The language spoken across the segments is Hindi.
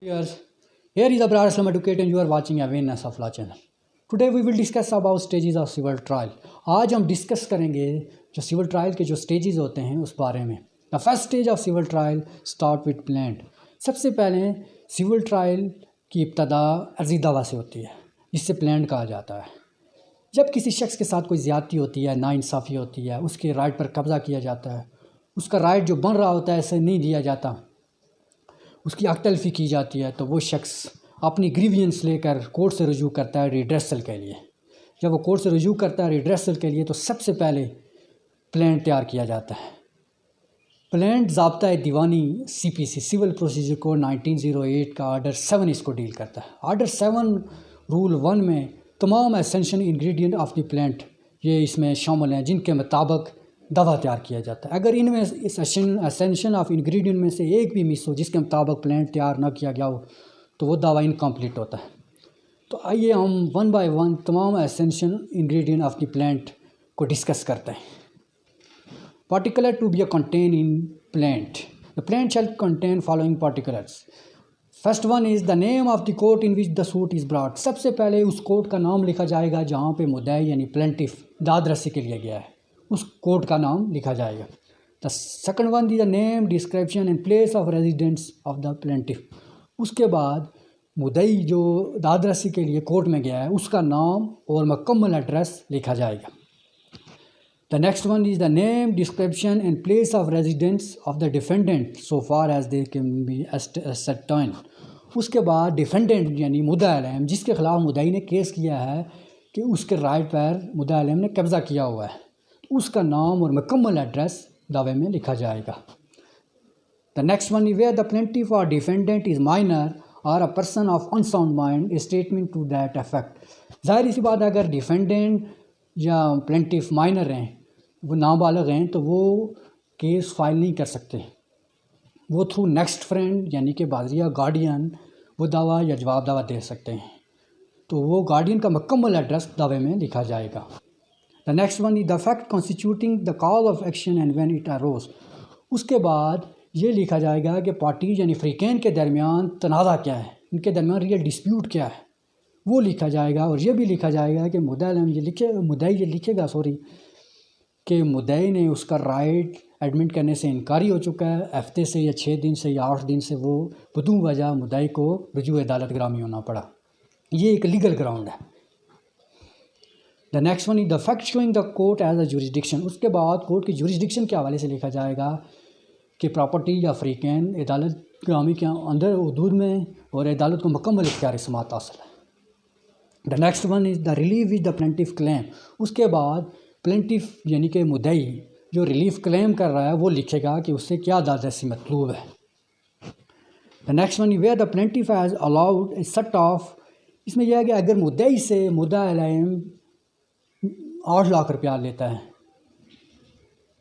Viewers, here is Abrar Islam Advocate and you are watching Awareness of Law channel. Today we will discuss about stages of civil trial. आज हम डिस्कस करेंगे जो सिविल ट्रायल के जो स्टेजेस होते हैं उस बारे में. The first stage of civil trial start with plaint. सबसे पहले सिविल ट्रायल की इब्तदा अर्जी दावा से होती है, जिससे प्लेंट कहा जाता है. जब किसी शख्स के साथ कोई ज़्यादती होती है, नाइंसाफ़ी होती है, उसके राइट पर कब्ज़ा किया जाता है, उसका राइट जो बन रहा होता है ऐसे नहीं दिया जाता, उसकी हक तलफ़ी की जाती है, तो वो शख्स अपनी ग्रीवियंस लेकर कोर्ट से रुजू करता है रिड्रेसल के लिए. जब वो कोर्ट से रुजू करता है रिड्रेसल के लिए तो सबसे पहले प्लेंट तैयार किया जाता है. प्लेंट ज़ाब्ता दीवानी CPC सिविल प्रोसीजर कोड 1908 का आर्डर 7 इसको डील करता है. आर्डर 7 रूल 1 में तमाम essential ingredient of the plaint ये इसमें शामिल हैं, जिनके मुताबिक दवा तैयार किया जाता है. अगर इनमें इस एसेंशियल ऑफ इंग्रेडिएंट में से एक भी मिस हो, जिसके मुताबिक प्लेंट तैयार ना किया गया हो, तो वो दवा इनकम्प्लीट होता है. तो आइए हम वन बाय वन तमाम essential ingredient of the plaint को डिस्कस करते हैं. Particular to be contain in plaint. The plaint shall contain following particulars. First one is the name of the court in which the suit is brought. सबसे पहले उस कोर्ट का नाम लिखा जाएगा जहाँ पे मुद्दई यानी प्लेंटिफ दाद रसी के लिए गया है, उस कोर्ट का नाम लिखा जाएगा. The second one is the name, description and place of residence of the plaintiff. उसके बाद मुद्दई जो दाद रसी के लिए कोर्ट में गया है उसका नाम और मुकम्मल एड्रेस लिखा जाएगा. The next one is the name, description and place of residence of the defendant so far as they can be ascertained. उसके बाद डिफेंडेंट यानी मुद्दा अलैम, जिसके ख़िलाफ़ मुद्दई ने केस किया है कि उसके राइट पर मुद्दा अलैम ने कब्ज़ा किया हुआ है, उसका नाम और मुकम्मल एड्रेस दावे में लिखा जाएगा. The next one is where the plaintiff और डिफेंडेंट इज़ माइनर और a person of unsound mind, a statement to that effect. ज़ाहिर सी बात है, अगर डिफेंडेंट या प्लेंटिफ माइनर हैं, वो नाबालिग हैं, तो वो केस फाइल नहीं कर सकते. वो थ्रू नेक्स्ट फ्रेंड यानी कि बाज़िया गार्डियन वो दावा या जवाब दावा दे सकते हैं. तो वो गार्डियन का मुकम्मल एड्रेस दावे में लिखा जाएगा. The next one is the fact constituting the cause of action and when it arose. उसके बाद ये लिखा जाएगा कि पार्टीज यानी फ्रीकैन के दरमियान तनाज़ा क्या है, इनके दरमियान रियल डिस्प्यूट क्या है, वो लिखा जाएगा. और ये भी लिखा जाएगा कि मुद्दई ये लिखेगा कि मुद्दई ने उसका राइट एडमिट करने से इनकारी हो चुका है. हफ्ते से या 6 दिन से या 8 दिन से वो बदू वजह मुद्दई को रुजू अदालत ग्रामी होना पड़ा. ये एक लीगल ग्राउंड है. The next one is the fact showing the court as a jurisdiction. उसके बाद कोर्ट की जुरिसडिक्शन के हवाले से लिखा जाएगा कि प्रॉपर्टी या फ्रीकैन अदालत ग्रामी के अंदर हदूद में और अदालत को मुकम्मल इख्तियार समात हासिल है. The next one is the relief with the plaintiff claim. उसके बाद प्लेंटिफ यानी कि मुद्दई जो रिलीफ क्लेम कर रहा है वो लिखेगा कि उससे क्या दादरसी मतलूब है. The next one is where the plaintiff has allowed a set off. इसमें यह है कि अगर मुद्दई से मुद्दा अलैम 8 लाख रुपया लेता है,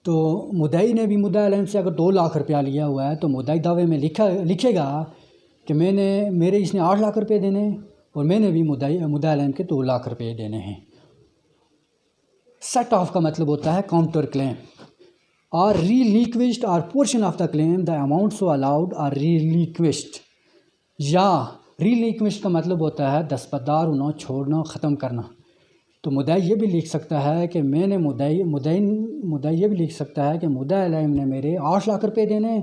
तो मुद्दई ने भी मुद्दा अलैम से अगर 2 लाख रुपया लिया हुआ है, तो मुद्दई दावे में लिखेगा कि मेरे इसने 8 लाख रुपये देने और मैंने भी मुद्दा अलैम के 2 लाख रुपये देने हैं. सेट ऑफ का मतलब होता है काउंटर क्लेम. और रिलीक्विश्ड और portion of the claim the amount so allowed और रिलीक्विश्ड. या रिलीक्विश्ड का मतलब होता है दस्तबरदार होना, छोड़ना, ख़त्म करना. तो मुद्दई ये भी लिख सकता है कि मुद्दई ये भी लिख सकता है कि मुद्दा अलैम ने मेरे 8 लाख रुपये देने,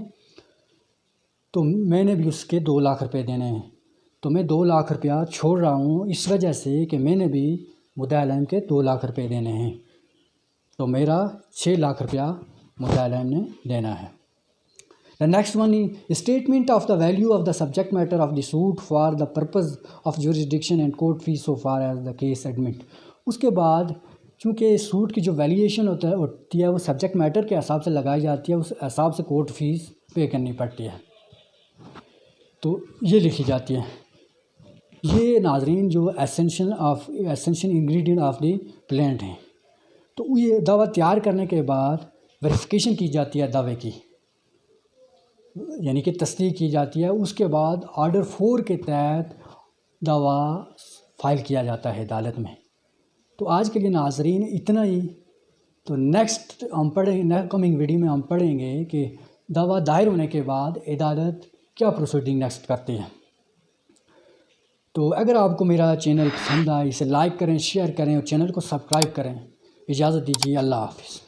तो मैंने भी उसके 2 लाख रुपये देने हैं, तो मैं 2 लाख रुपया छोड़ रहा हूँ इस वजह से कि मैंने भी मुद्दा अलैम के 2 लाख रुपये देने हैं, तो मेरा 6 लाख रुपया मुद्दा अलैम ने देना है. The next one is statement of the value of the subject matter of the suit for the purpose of jurisdiction and court fees so far as the case admit. उसके बाद चूँकि सूट की जो वैल्यूएशन होती है वो सब्जेक्ट मैटर के हिसाब से लगाई जाती है, उस हिसाब से कोर्ट फीस पे करनी पड़ती है, तो ये लिखी जाती है. ये नाजरीन जो essential ingredient of the plaint हैं. तो ये दावा तैयार करने के बाद वेरिफिकेशन की जाती है दावे की, यानी कि तस्दीक की जाती है. उसके बाद आर्डर 4 के तहत दावा फाइल किया जाता है अदालत में. तो आज के लिए नाजरीन इतना ही. तो नेक्स्ट हम पढ़ेंगे, कमिंग वीडियो में हम पढ़ेंगे कि दावा दायर होने के बाद अदालत क्या प्रोसीडिंग नेक्स्ट करती है. तो अगर आपको मेरा चैनल पसंद आए इसे लाइक करें, शेयर करें और चैनल को सब्सक्राइब करें। इजाज़त दीजिए, अल्लाह हाफ़िज़।